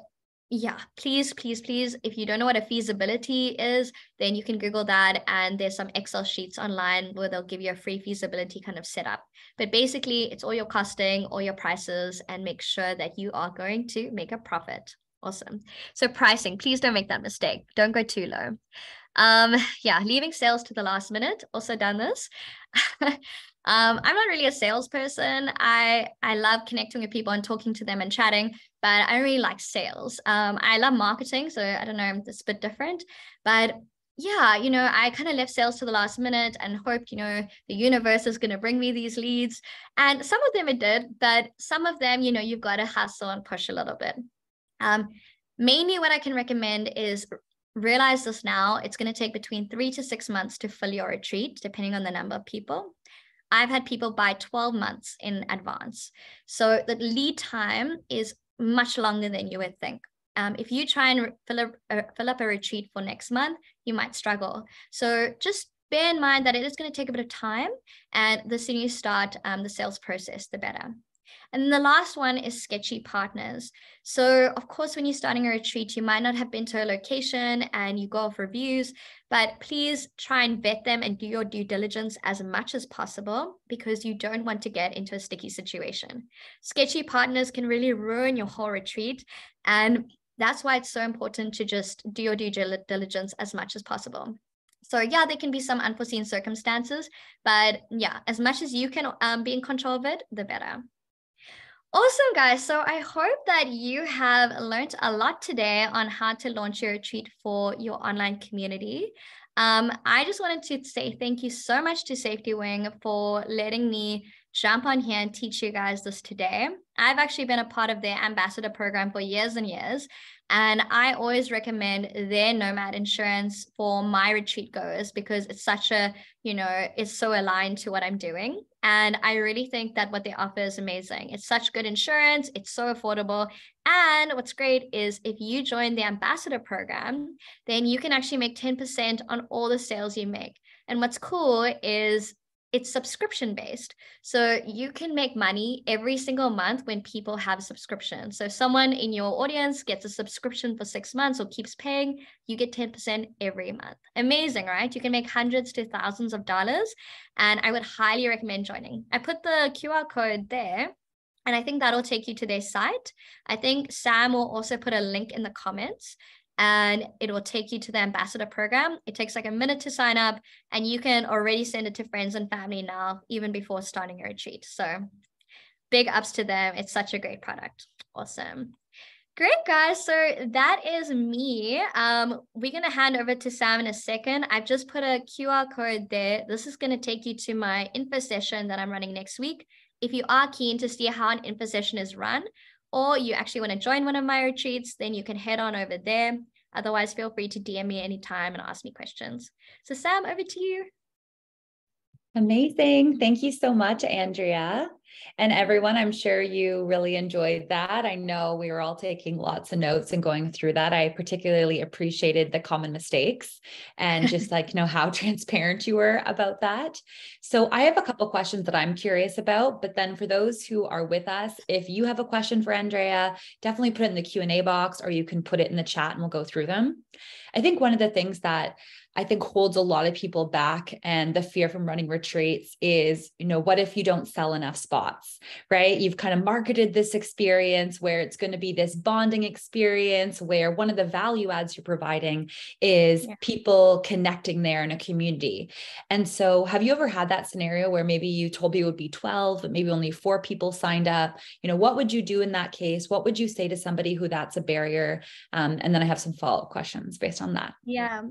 yeah, please, please, please, if you don't know what a feasibility is, then you can Google that, and there's some Excel sheets online where they'll give you a free feasibility kind of setup. But basically, it's all your costing, all your prices, and make sure that you are going to make a profit. Awesome. So pricing, please don't make that mistake. Don't go too low. Yeah, leaving sales to the last minute, also done this. I'm not really a salesperson. I love connecting with people and talking to them and chatting, but I don't really like sales. I love marketing, so I don't know, it's a bit different. But yeah, I kind of left sales to the last minute and hoped, the universe is going to bring me these leads. And some of them it did, but some of them, you've got to hustle and push a little bit. Mainly what I can recommend is realize this now. It's going to take between 3 to 6 months to fill your retreat, depending on the number of people. I've had people buy 12 months in advance. So the lead time is much longer than you would think. If you try and fill up a retreat for next month, you might struggle. So just bear in mind that it is going to take a bit of time, and the sooner you start the sales process, the better. And then the last one is sketchy partners. So of course, when you're starting a retreat, you might not have been to a location and you go off reviews, but please try and vet them and do your due diligence as much as possible, because you don't want to get into a sticky situation. Sketchy partners can really ruin your whole retreat. And that's why it's so important to just do your due diligence as much as possible. So yeah, there can be some unforeseen circumstances, but yeah, as much as you can be in control of it, the better. Awesome, guys. So I hope that you have learned a lot today on how to launch your retreat for your online community. I just wanted to say thank you so much to Safety Wing for letting me jump on here and teach you guys this today. I've actually been a part of their ambassador program for years and years, and I always recommend their Nomad insurance for my retreat goers because it's such a, it's so aligned to what I'm doing. And I really think that what they offer is amazing. It's such good insurance. It's so affordable. And what's great is if you join the ambassador program, then you can actually make 10% on all the sales you make. And what's cool is it's subscription based. So you can make money every single month when people have a subscription. So if someone in your audience gets a subscription for 6 months or keeps paying, you get 10% every month. Amazing, right? You can make hundreds to thousands of dollars. And I would highly recommend joining. I put the QR code there, and I think that'll take you to their site. I think Sam will also put a link in the comments, and it will take you to the ambassador program. It takes like a minute to sign up, and you can already send it to friends and family now, even before starting your retreat. So big ups to them. It's such a great product. Awesome. Great, guys. So that is me. We're going to hand over to Sam in a second. I've just put a QR code there. This is going to take you to my info session that I'm running next week. If you are keen to see how an info session is run, or you actually want to join one of my retreats, then you can head on over there. Otherwise, feel free to DM me anytime and ask me questions. So Sam, over to you. Amazing. Thank you so much, Andrea. And everyone, I'm sure you really enjoyed that. I know we were all taking lots of notes and going through that. I particularly appreciated the common mistakes and just how transparent you were about that. So I have a couple of questions that I'm curious about, but then for those who are with us, if you have a question for Andrea, definitely put it in the Q&A box, or you can put it in the chat and we'll go through them. I think one of the things that I think holds a lot of people back and the fear from running retreats is, what if you don't sell enough spots, right? You've kind of marketed this experience where it's going to be this bonding experience where one of the value adds you're providing is people connecting there in a community. And so have you ever had that scenario where maybe you told me it would be 12, but maybe only 4 people signed up? What would you do in that case? What would you say to somebody who that's a barrier? And then I have some follow-up questions based on that. Yeah.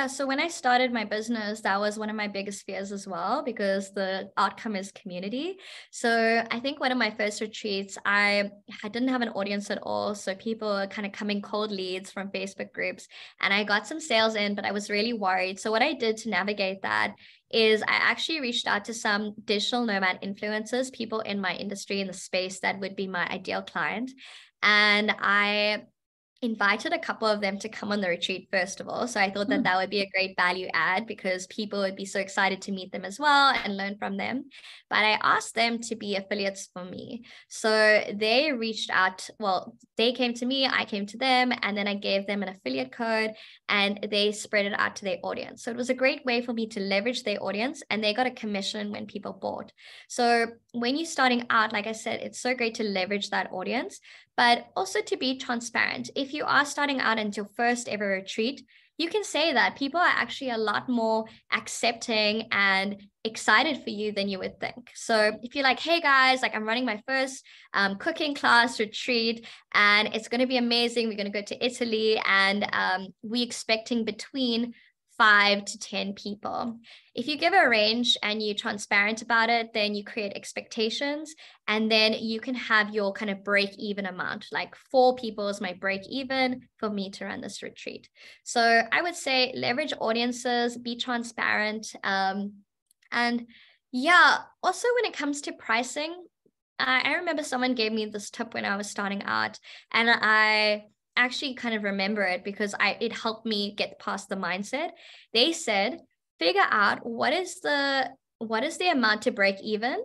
So when I started my business, that was one of my biggest fears as well, because the outcome is community. So I think one of my first retreats, I didn't have an audience at all. So people were kind of coming cold leads from Facebook groups, and I got some sales in, but I was really worried. So what I did to navigate that is I actually reached out to some digital nomad influencers, people in my industry, in the space that would be my ideal client. And I invited a couple of them to come on the retreat first of all. So I thought that would be a great value add because people would be so excited to meet them as well and learn from them. But I asked them to be affiliates for me. So they reached out, they came to me, I came to them, and then I gave them an affiliate code and they spread it out to their audience. So it was a great way for me to leverage their audience, and they got a commission when people bought. So when you're starting out, like I said, it's so great to leverage that audience, but also to be transparent. If you are starting out into your first ever retreat, you can say that people are actually a lot more accepting and excited for you than you would think. So if you're like, hey guys, I'm running my first cooking class retreat and it's going to be amazing. We're going to go to Italy and we're expecting between 5 to 10 people. If you give a range and you're transparent about it, then you create expectations, and then you can have your kind of break even amount. Like 4 people is my break even for me to run this retreat. So I would say leverage audiences, be transparent. And yeah, also when it comes to pricing, I remember someone gave me this tip when I was starting out, and I actually kind of remember it because it helped me get past the mindset. They said, figure out what is the amount to break even,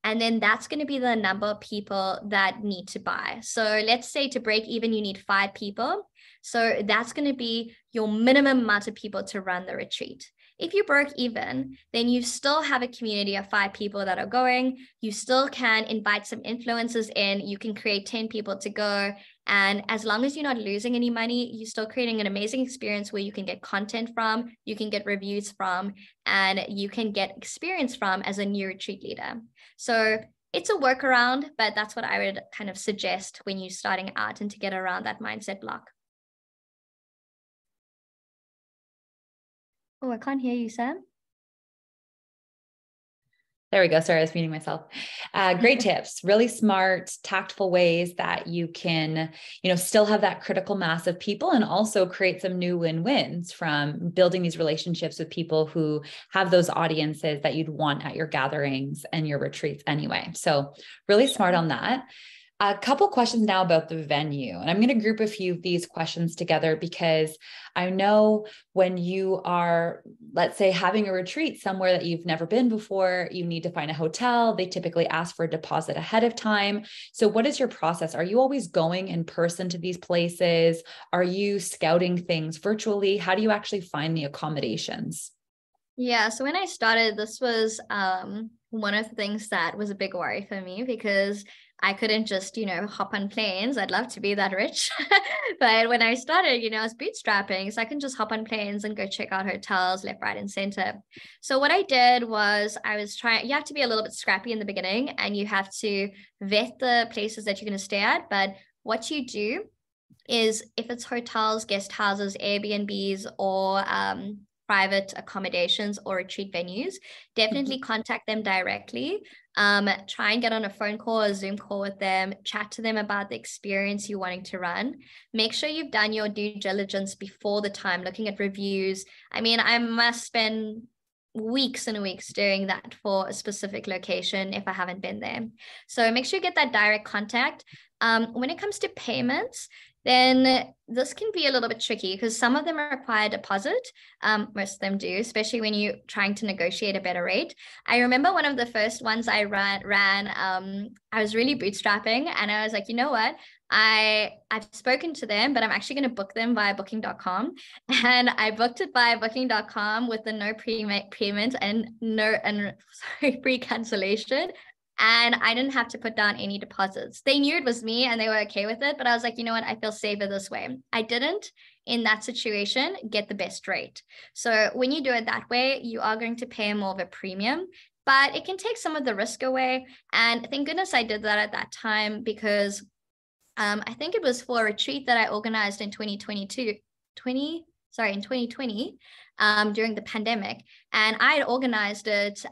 And then that's going to be the number of people that need to buy. So let's say to break even, you need 5 people. So that's going to be your minimum amount of people to run the retreat. If you broke even, then you still have a community of 5 people that are going. You still can invite some influencers in. You can create 10 people to go. And as long as you're not losing any money, you're still creating an amazing experience where you can get content from, you can get reviews from, and you can get experience from as a new retreat leader. So it's a workaround, but that's what I would kind of suggest when you're starting out and to get around that mindset block. Oh, I can't hear you, Sam. There we go. Sorry, I was muting myself. Great tips, really smart, tactful ways that you can, still have that critical mass of people and also create some new win-wins from building these relationships with people who have those audiences that you'd want at your gatherings and your retreats anyway. So really smart on that. A couple questions now about the venue, and I'm going to group a few of these questions together because I know when you are, let's say, having a retreat somewhere that you've never been before, you need to find a hotel. They typically ask for a deposit ahead of time. So what is your process? Are you always going in person to these places? Are you scouting things virtually? How do you actually find the accommodations? Yeah, so when I started, this was one of the things that was a big worry for me because I couldn't just, hop on planes. I'd love to be that rich. But when I started, I was bootstrapping. So I can just hop on planes and go check out hotels left, right, and center. So what I did was you have to be a little bit scrappy in the beginning and you have to vet the places that you're going to stay at. But what you do is if it's hotels, guest houses, Airbnbs, or private accommodations or retreat venues, definitely contact them directly. Try and get on a phone call or a Zoom call with them, chat to them about the experience you're wanting to run. Make sure you've done your due diligence before the time, looking at reviews. I mean, I must spend weeks and weeks doing that for a specific location if I haven't been there. So make sure you get that direct contact. When it comes to payments, then this can be a little bit tricky because some of them require a deposit. Most of them do, especially when you're trying to negotiate a better rate. I remember one of the first ones I ran, I was really bootstrapping and I was like, you know what? I've spoken to them, but I'm actually going to book them via booking.com. And I booked it via booking.com with the no payment and pre-cancellation. And I didn't have to put down any deposits. They knew it was me and they were okay with it. But I was like, you know what? I feel safer this way. I didn't, in that situation, get the best rate. So when you do it that way, you are going to pay more of a premium, but it can take some of the risk away. And thank goodness I did that at that time because I think it was for a retreat that I organized in 2020, during the pandemic. And I had organized it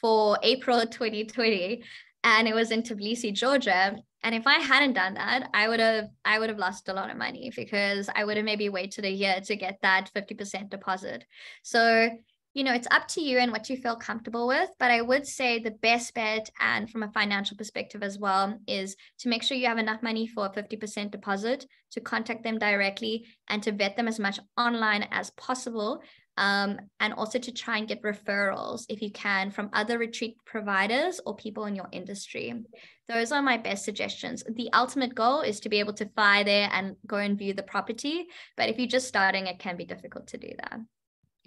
for April 2020, and it was in Tbilisi, Georgia. And if I hadn't done that, I would have lost a lot of money because I would have maybe waited a year to get that 50% deposit. So, it's up to you and what you feel comfortable with. But I would say the best bet, and from a financial perspective as well, is to make sure you have enough money for a 50% deposit, to contact them directly and to vet them as much online as possible. And also to try and get referrals if you can from other retreat providers or people in your industry. Those are my best suggestions. The ultimate goal is to be able to fly there and go and view the property. But if you're just starting, it can be difficult to do that.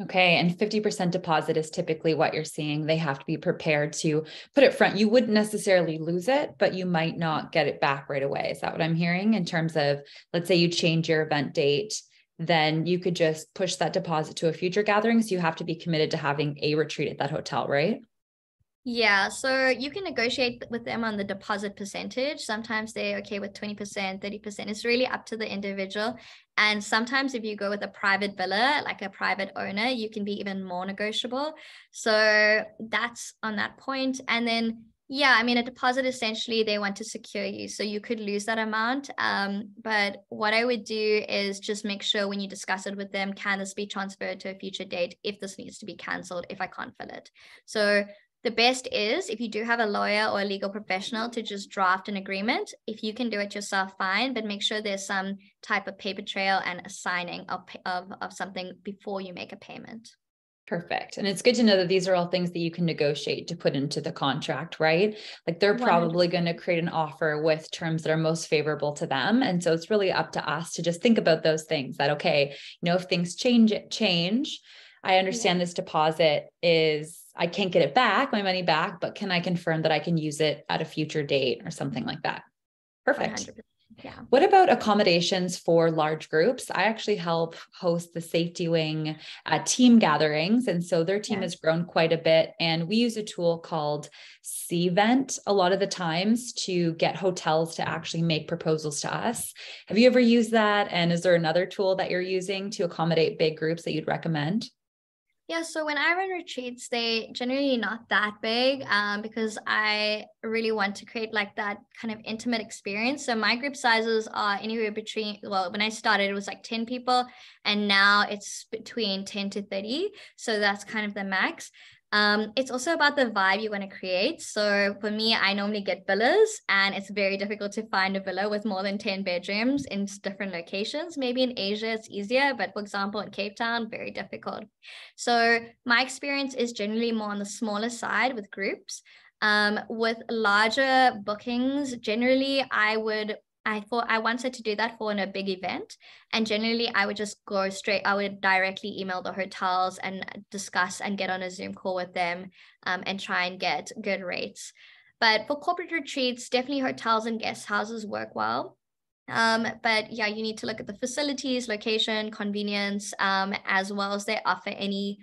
Okay. And 50% deposit is typically what you're seeing. They have to be prepared to put it front. You wouldn't necessarily lose it, but you might not get it back right away. Is that what I'm hearing in terms of, let's say you change your event date, then you could just push that deposit to a future gathering. So you have to be committed to having a retreat at that hotel, right? Yeah, so you can negotiate with them on the deposit percentage. Sometimes they're okay with 20%, 30%. It's really up to the individual. And sometimes if you go with a private villa, like a private owner, you can be even more negotiable. So that's on that point. And then, yeah, I mean, a deposit, essentially, they want to secure you. So you could lose that amount. But what I would do is just make sure when you discuss it with them, can this be transferred to a future date if this needs to be canceled, if I can't fill it? So the best is if you do have a lawyer or a legal professional to just draft an agreement. If you can do it yourself, fine, but make sure there's some type of paper trail and a signing of something before you make a payment. Perfect. And it's good to know that these are all things that you can negotiate to put into the contract, right? Like they're probably 100%. going to create an offer with terms that are most favorable to them. And so it's really up to us to just think about those things that, okay, if things change. I understand this deposit is, I can't get it back, my money back, but can I confirm that I can use it at a future date or something like that? Perfect. 100%. Yeah. What about accommodations for large groups? I actually help host the Safety Wing team gatherings. And so their team has grown quite a bit. And we use a tool called Cvent a lot of the times to get hotels to actually make proposals to us. Have you ever used that? And is there another tool that you're using to accommodate big groups that you'd recommend? Yeah, so when I run retreats, they generally not that big because I really want to create like that kind of intimate experience. So my group sizes are anywhere between, well, when I started, it was like 10 people, and now it's between 10 to 30. So that's kind of the max. It's also about the vibe you want to create. So for me, I normally get villas, and it's very difficult to find a villa with more than 10 bedrooms in different locations. Maybe in Asia, it's easier, but for example, in Cape Town, very difficult. So my experience is generally more on the smaller side with groups. With larger bookings, generally I thought I wanted to do that for a big event. And generally I would just go straight, I would directly email the hotels and discuss and get on a Zoom call with them and try and get good rates. But for corporate retreats, definitely hotels and guest houses work well. But yeah, you need to look at the facilities, location, convenience, as well as they offer any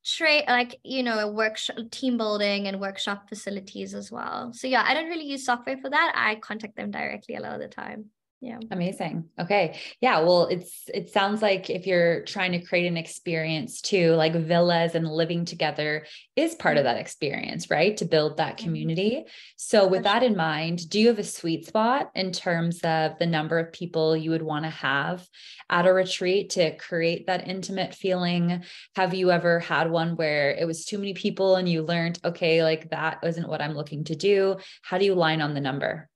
trade, like, workshop, team building and workshop facilities as well. So yeah, I don't really use software for that. I contact them directly a lot of the time. Yeah. Amazing. Okay. Yeah. Well, it sounds like if you're trying to create an experience too, like villas and living together is part of that experience, right? To build that community. So with that in mind, do you have a sweet spot in terms of the number of people you would want to have at a retreat to create that intimate feeling? Have you ever had one where it was too many people and you learned, okay, like that isn't what I'm looking to do? How do you line on the number?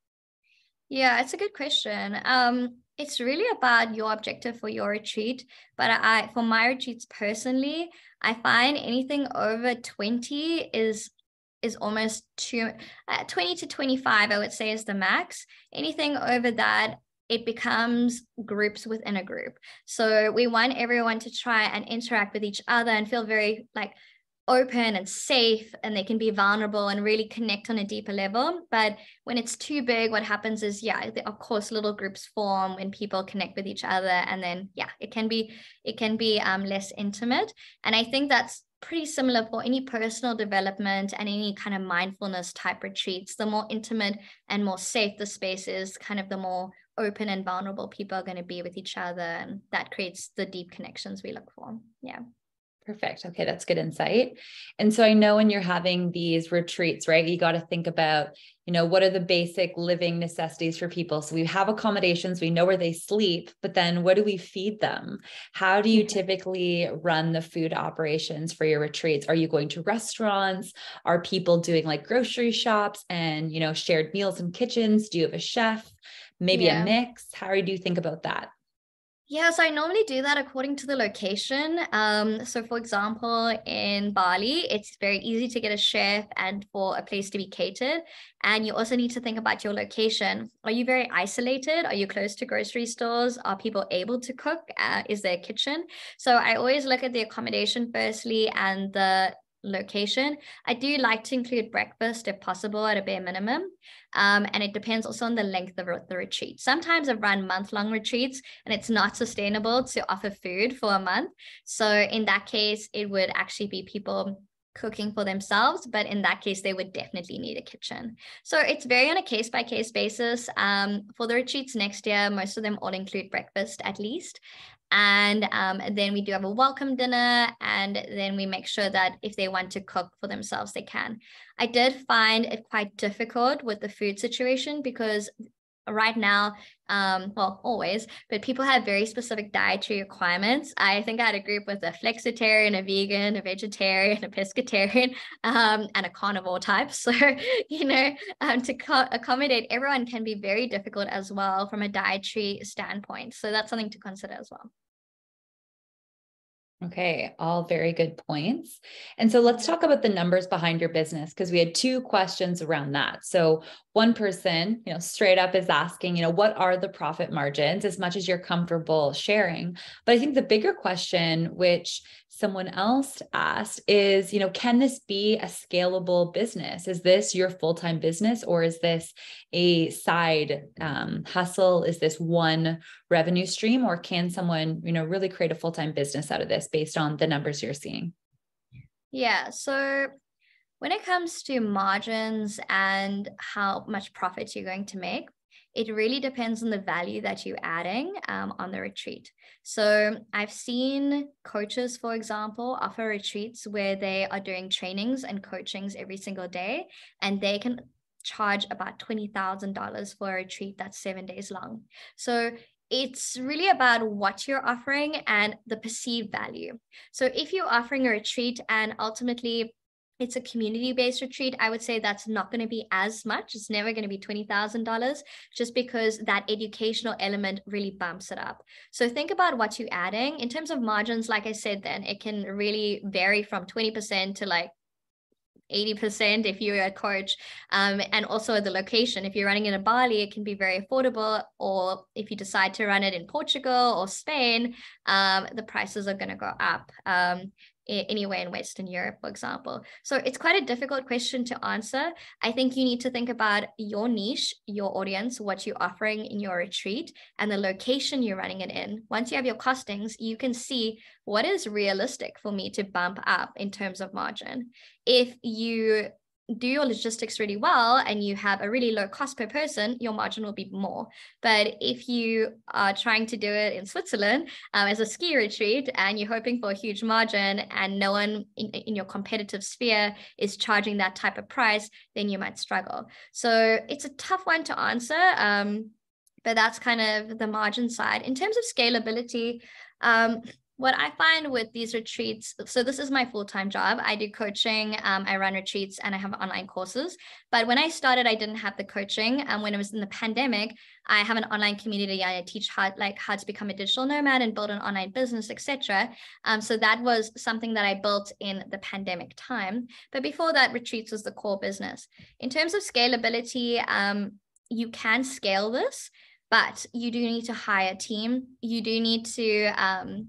Yeah, it's a good question. It's really about your objective for your retreat. But for my retreats personally, I find anything over 20 is almost too, 20 to 25, I would say is the max. Anything over that, it becomes groups within a group. So we want everyone to try and interact with each other and feel very like open and safe, and they can be vulnerable and really connect on a deeper level. But when it's too big, what happens is, yeah, of course, little groups form when people connect with each other, and then yeah, it can be less intimate. And I think that's pretty similar for any personal development and any kind of mindfulness type retreats. The more intimate and more safe the space is, kind of the more open and vulnerable people are going to be with each other, and that creates the deep connections we look for. Yeah. Perfect. Okay, that's good insight. And so I know when you're having these retreats, right, you got to think about, what are the basic living necessities for people? So we have accommodations, we know where they sleep, but then what do we feed them? How do you typically run the food operations for your retreats? Are you going to restaurants? Are people doing like grocery shops and, shared meals and kitchens? Do you have a chef? Maybe a mix? How do you think about that? Yeah, so I normally do that according to the location. So for example, in Bali, it's very easy to get a chef and for a place to be catered. And you also need to think about your location. Are you very isolated? Are you close to grocery stores? Are people able to cook? Is there a kitchen? So I always look at the accommodation firstly and the location. I do like to include breakfast if possible at a bare minimum. And it depends also on the length of the retreat. Sometimes I've run month-long retreats and it's not sustainable to offer food for a month. So in that case, it would actually be people cooking for themselves, but in that case, they would definitely need a kitchen. So it's very on a case-by-case basis. For the retreats next year, most of them all include breakfast at least. And then we do have a welcome dinner, and then we make sure that if they want to cook for themselves, they can. I did find it quite difficult with the food situation because right now, well, always, but people have very specific dietary requirements. I think I had a group with a flexitarian, a vegan, a vegetarian, a pescatarian, and a carnivore type. So, to accommodate everyone can be very difficult as well from a dietary standpoint. So that's something to consider as well. Okay, all very good points. And so let's talk about the numbers behind your business, because we had two questions around that. So one person, straight up is asking, what are the profit margins, as much as you're comfortable sharing? But I think the bigger question, which someone else asked, is, can this be a scalable business? Is this your full-time business, or is this a side hustle? Is this one revenue stream, or can someone, really create a full-time business out of this based on the numbers you're seeing? Yeah. So when it comes to margins and how much profit you're going to make, it really depends on the value that you're adding on the retreat. So I've seen coaches, for example, offer retreats where they are doing trainings and coachings every single day, and they can charge about $20,000 for a retreat that's 7 days long. So it's really about what you're offering and the perceived value. So if you're offering a retreat and ultimately it's a community-based retreat, I would say that's not going to be as much. It's never going to be $20,000, just because that educational element really bumps it up. So think about what you're adding. In terms of margins, like I said, then it can really vary from 20% to like 80% if you're a coach, and also the location. If you're running in a Bali, it can be very affordable, or if you decide to run it in Portugal or Spain, the prices are going to go up. Anywhere in Western Europe, for example. So it's quite a difficult question to answer. I think you need to think about your niche, your audience, what you're offering in your retreat, and the location you're running it in. Once you have your costings, you can see what is realistic for me to bump up in terms of margin. If you do your logistics really well and you have a really low cost per person, your margin will be more. But if you are trying to do it in Switzerland as a ski retreat and you're hoping for a huge margin and no one in your competitive sphere is charging that type of price, then you might struggle. So it's a tough one to answer, but that's kind of the margin side. In terms of scalability, what I find with these retreats, so this is my full-time job. I do coaching, I run retreats, and I have online courses. But when I started, I didn't have the coaching. And when it was in the pandemic, I have an online community. I teach how to become a digital nomad and build an online business, etc. So that was something that I built in the pandemic time. But before that, retreats was the core business. In terms of scalability, you can scale this, but you do need to hire a team. You do need to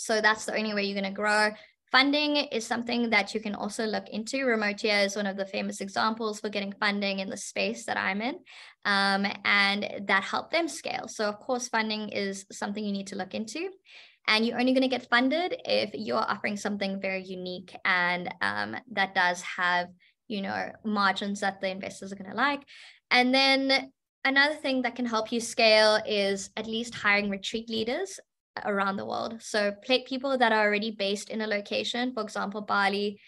so that's the only way you're going to grow. Funding is something that you can also look into. Remotia is one of the famous examples for getting funding in the space that I'm in, and that helped them scale. So of course, funding is something you need to look into. And you're only going to get funded if you're offering something very unique and that does have, margins that the investors are going to like. And then another thing that can help you scale is at least hiring retreat leaders around the world. So people that are already based in a location, for example, Bali,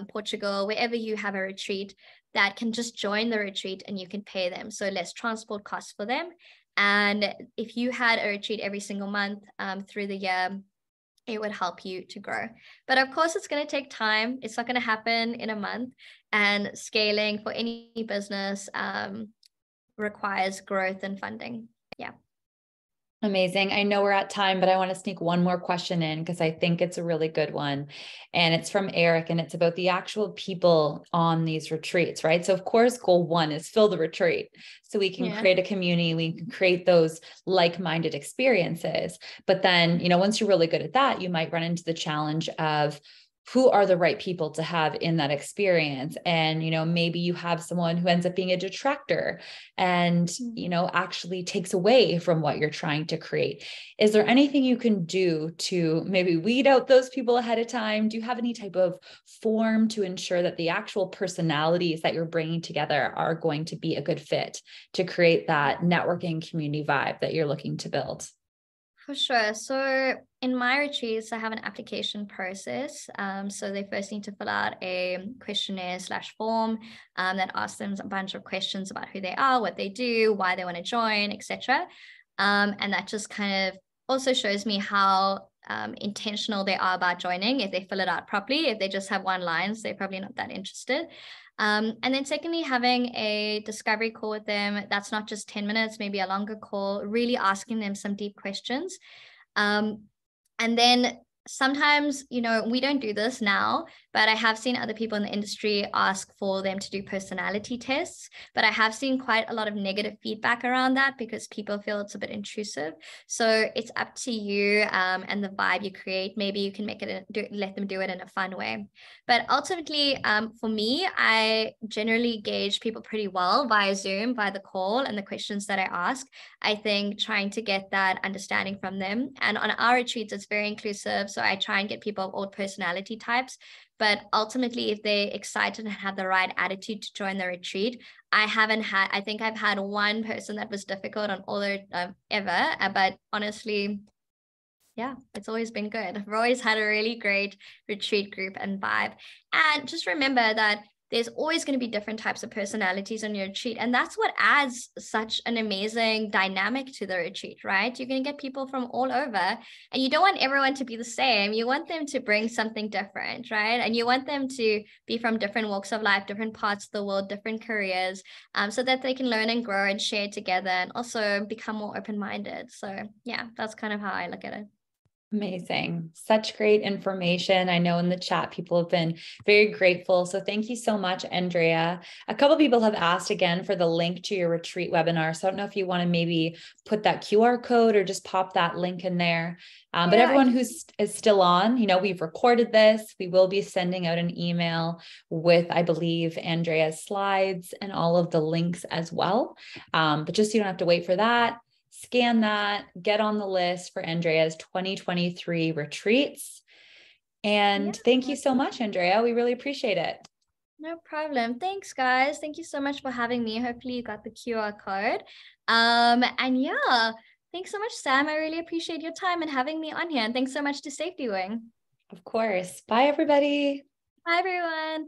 Portugal, wherever you have a retreat, that can just join the retreat and you can pay them. So less transport costs for them. And if you had a retreat every single month through the year, it would help you to grow. But of course, it's going to take time. It's not going to happen in a month. And scaling for any business requires growth and funding. Yeah. Amazing. I know we're at time, but I want to sneak one more question in because I think it's a really good one. And it's from Eric, and it's about the actual people on these retreats, right? So of course, goal one is fill the retreat so we can create a community, we can create those like-minded experiences. But then, once you're really good at that, you might run into the challenge of who are the right people to have in that experience. And, maybe you have someone who ends up being a detractor and, actually takes away from what you're trying to create. Is there anything you can do to maybe weed out those people ahead of time? Do you have any type of form to ensure that the actual personalities that you're bringing together are going to be a good fit to create that networking community vibe that you're looking to build? For sure. So in my retreats, I have an application process. So they first need to fill out a questionnaire/form that asks them a bunch of questions about who they are, what they do, why they want to join, etc. And that just kind of also shows me how intentional they are about joining. If they fill it out properly, if they just have one line, so they're probably not that interested. And then secondly, having a discovery call with them. That's not just 10 minutes, maybe a longer call, really asking them some deep questions. And then sometimes, we don't do this now, but I have seen other people in the industry ask for them to do personality tests. But I have seen quite a lot of negative feedback around that because people feel it's a bit intrusive. So it's up to you and the vibe you create. Maybe you can make it, let them do it in a fun way. But ultimately, for me, I generally gauge people pretty well via Zoom, via the call and the questions that I ask. I think trying to get that understanding from them. And on our retreats, it's very inclusive. So I try and get people of all personality types. But ultimately, if they're excited and have the right attitude to join the retreat, I think I've had one person that was difficult on all their ever. But honestly, yeah, it's always been good. I've always had a really great retreat group and vibe. And just remember that there's always going to be different types of personalities on your retreat. And that's what adds such an amazing dynamic to the retreat, right? You're going to get people from all over, and you don't want everyone to be the same. You want them to bring something different, right? And you want them to be from different walks of life, different parts of the world, different careers, so that they can learn and grow and share together and also become more open-minded. So yeah, that's kind of how I look at it. Amazing. Such great information. I know in the chat, people have been very grateful. So thank you so much, Andrea. A couple of people have asked again for the link to your retreat webinar. So I don't know if you want to maybe put that QR code or just pop that link in there. But everyone is still on, we've recorded this. We will be sending out an email with, I believe, Andrea's slides and all of the links as well. But just so you don't have to wait for that. Scan that, get on the list for Andrea's 2023 retreats. And thank you so much, Andrea. We really appreciate it. No problem. Thanks, guys. Thank you so much for having me. Hopefully you got the QR code. And yeah, thanks so much, Sam. I really appreciate your time and having me on here. And thanks so much to Safety Wing. Of course. Bye, everybody. Bye, everyone.